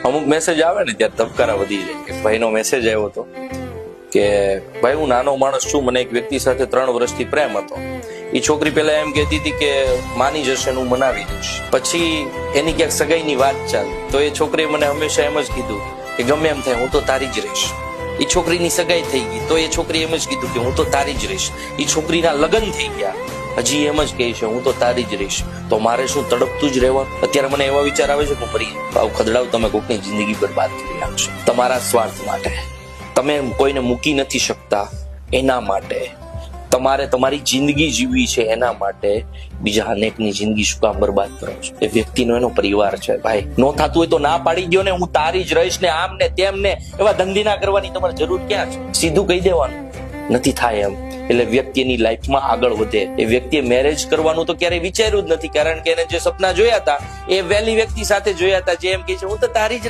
અમુક મેસેજ આવે ને ત્યારે ધબકારા વધી જાય. એક ભાઈનો મેસેજ આવ્યો હતો કે ભાઈ હું નાનો માણસ છું, મને એક વ્યક્તિ સાથે 3 વર્ષથી પ્રેમ હતો. એ છોકરી પેલા એમ કહેતી હતી કે માની જશે હું મનાવી દઈશ. પછી એની ક્યાંક સગાઈની વાત ચાલી તો એ છોકરીએ મને હંમેશા એમ જ કીધું કે ગમે એમ થાય હું તો તારી જ રહીશ. એ છોકરીની સગાઈ થઈ ગઈ તો એ છોકરીએ એમ જ કીધું કે હું તો તારી જ રહીશ. એ છોકરીના લગ્ન થઈ ગયા, હજી એમ જ કહે છે હું તો તારી જ રહીશ. તો મારે શું તડપતું જ રહેવાનું? અત્યારે મને એવા વિચાર આવે છે કે ફરી ભાવ ખદડાવ તમે કોઈકની જિંદગી બરબાદ કરી નાખશો તમારા સ્વાર્થ માટે. તમે કોઈને મૂકી નથી શકતા એના માટે, તમારે તમારી જિંદગી જીવવી છે એના માટે બીજા અનેકની જિંદગી શું કામ બરબાદ કરો છો? એ વ્યક્તિનો એનો પરિવાર છે ભાઈ. નો થતું હોય તો ના પાડી દો ને, હું તારી જ રહીશ ને આમ ને તેમ ને. એવા ધંધી ના કરવાની તમારે જરૂર ક્યાં છે? સીધું કહી દેવાનું નથી થાય એમ. એટલે વ્યક્તિની લાઈફમાં આગળ વધે. એ વ્યક્તિએ મેરેજ કરવાનું તો ક્યારેય વિચાર્યું જ નથી, કારણ કે એને જે સપના જોયા હતા એ વહેલી વ્યક્તિ સાથે જોયા હતા, જે એમ કે છે હું તો તારી જ